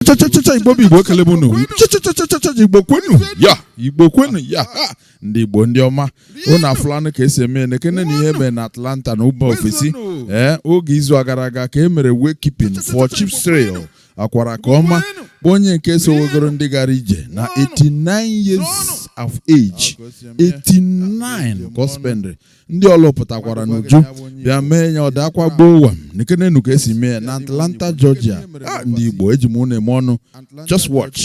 Igbo kelebunu. Igbo kwenu. Ya, Igbo kwenu. Ya. Ndị Igbo ndị ọma. Ona fulani ka esi eme nekene na ihe be na Atlanta na ụba ofesi. Oge izu agara aga ka emere wakekeeping for Chief Cyril Okwarakuoma. Onye nke so wegoro ndị gara ije na 89 years of age. 89 gospel. Ndị ọlọpụtakwara n'uju bịa mee ya ọdakwa gbowa nekene nu ka esi mee na Atlanta, Georgia. Ndị Igbo eji m unu eme ọnụ. Just watch.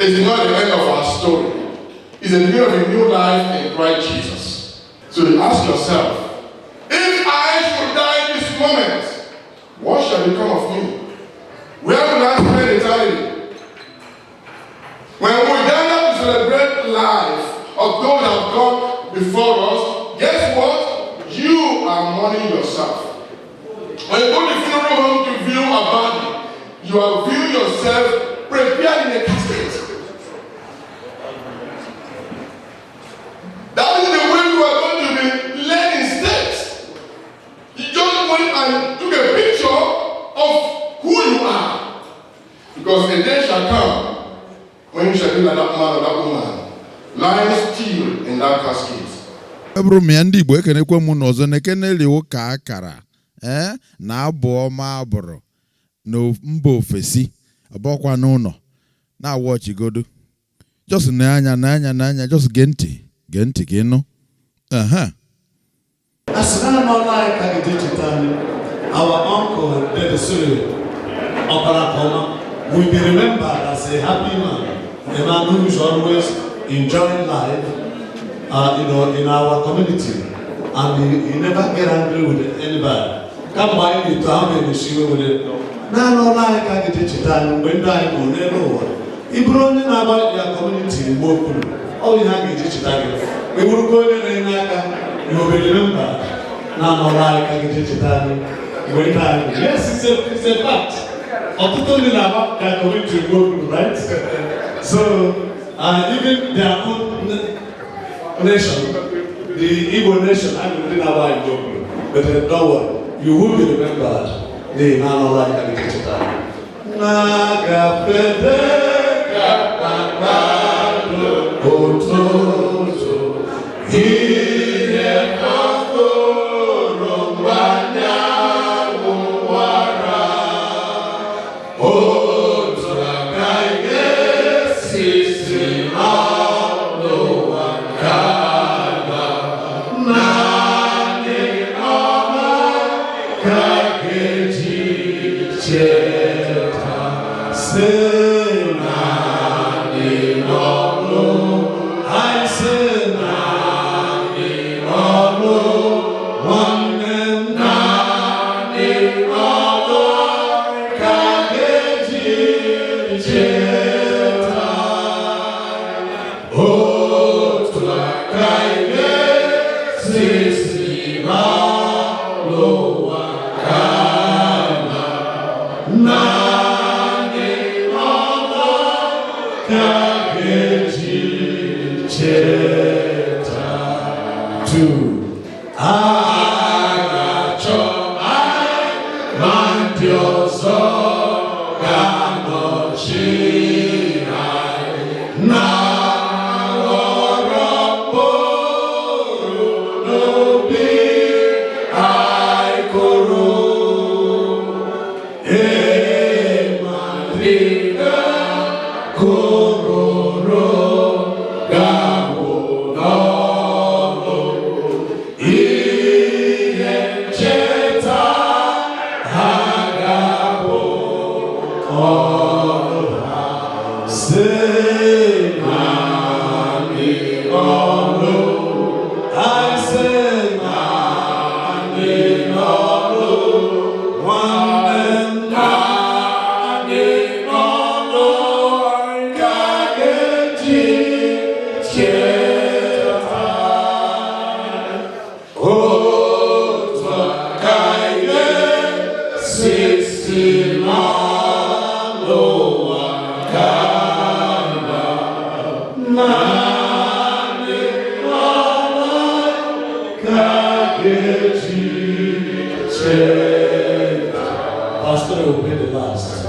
It's not the end of our story. It's the beginning of a new life in Christ Jesus. So you ask yourself, if I should die this moment, what shall become of me? Where will I spend eternity? When we gather to celebrate life of those that have gone before us, guess what? You are mourning yourself. When you go to the funeral home to view a body, you are viewing yourself prepared in a casket. That is the way you are going to be laid in state. You just went and took a picture of who you are. Because a day shall come when you shall be like that man or that woman, lying still in that casket. Ebru mi ndị Igbo ekenekwe m n'ọzọ na-ekeneli ụka akara na abụ ọma abụrụ na mba ofesi abụọkwa n'ụlọ na-awọchigodo just na-anya just gee ntị ka ịnụ our uncle Cyril Okwarakuoma will be remembered as a happy man, a man who is always enjoying life in our community, and he never get angry with anybody. Come by me to have a issue with it. No, like I get it done when I go never. If you only know about your community, all you have is it. We will go in and you will be remembered. No, like I get it done when I go. Yes, it's a fact. Of totally about their community work, right? So, even their own nation, the Igbo nation, I don't know why I'm joking, but don't worry, you will be remembered. The man like I get it done. Naga pede kapapalo ototo hiye kaforo banya wara otora kaye sisi alo wakala nani ama kageji cheta se Pastor will be the last.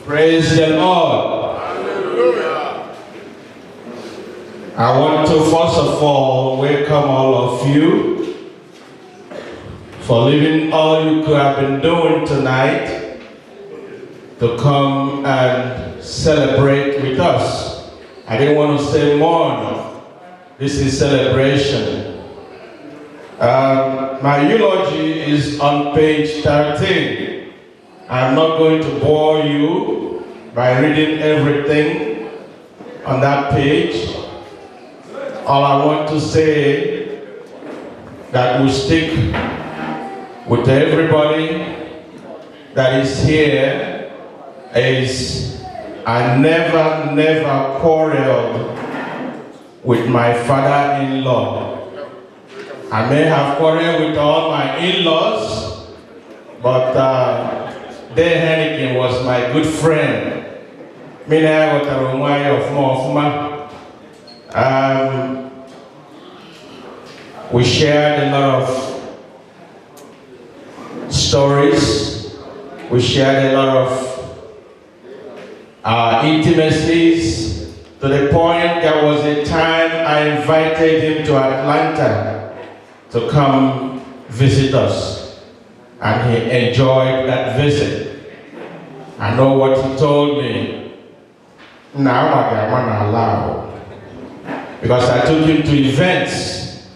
Praise the Lord. I want to first of all welcome all of you for leaving all you could have been doing tonight to come and celebrate with us. I didn't want to say more. This is celebration. My eulogy is on page 13. I'm not going to bore you by reading everything on that page. All I want to say that we stick with everybody that is here is I never quarreled with my father-in-law. I may have quarreled with all my in-laws, but Dave Henneken was my good friend. We shared a lot of stories. We shared a lot of intimacies, to the point there was a time I invited him to Atlanta to come visit us, and he enjoyed that visit. I know what he told me. Now I want to allow, because I took him to events,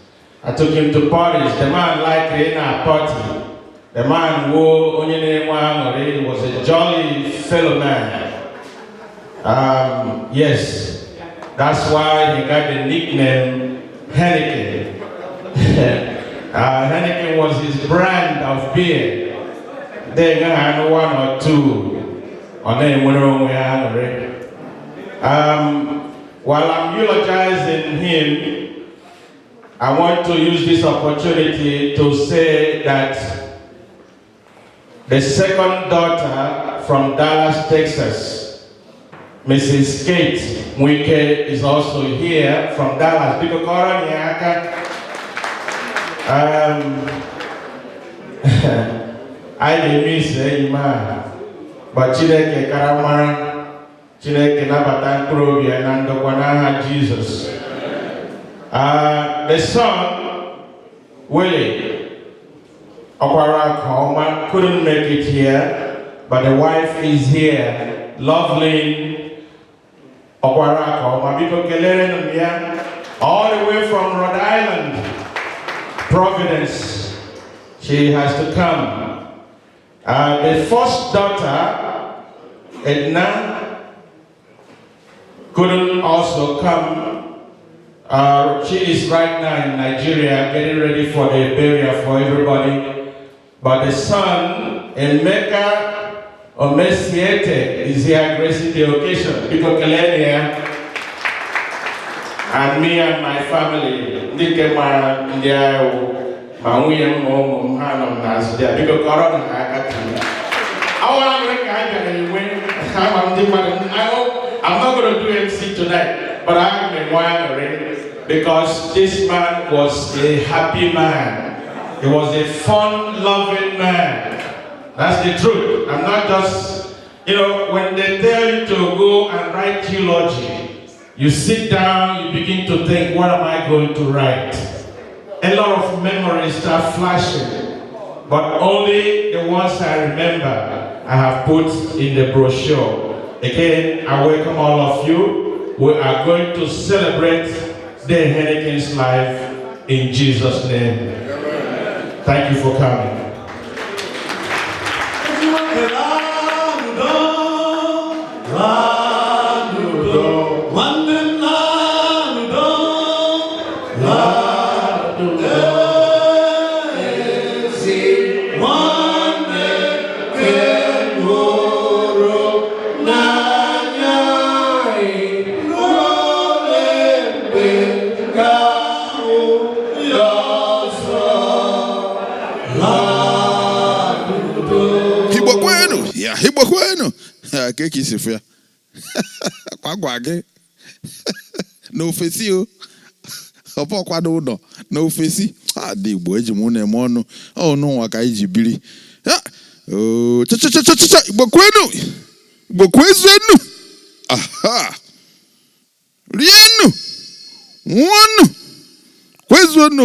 I took him to parties. The man liked in a party. The man who was a jolly fellow man. Yes, that's why he got the nickname Henneken. Henneken was his brand of beer. They had one or two. While I'm eulogizing him, I want to use this opportunity to say that the second daughter from Dallas, Texas, Mrs. Kate Mwike, is also here from Dallas. I didn't miss any man, but Chineke Karamara, Chineke Nabatan Krobi and Andokwana Jesus. The son, Willie Okwarakuoma, couldn't make it here, but the wife is here, lovely Okwarakuoma, all the way from Rhode Island, Providence. She has to come. The first daughter, Edna, couldn't also come. She is right now in Nigeria getting ready for the burial for everybody. But the son, Emeka Omesiete, is here gracing the occasion. And me and my family, I'm not going to do MC tonight, but I'm a winery, because this man was a happy man. He was a fun-loving man. That's the truth. I'm not just, when they tell you to go and write eulogy, you sit down, you begin to think, what am I going to write? A lot of memories start flashing, but only the ones I remember I have put in the brochure. Again, I welcome all of you. We are going to celebrate the Henneken's life in Jesus' name. Thank you for coming. No face you. No face. Ah, the boy, Jimone Mono. Oh, no, I can't believe. Oh, Boqueno. Aha. Rienu. One. Where's one?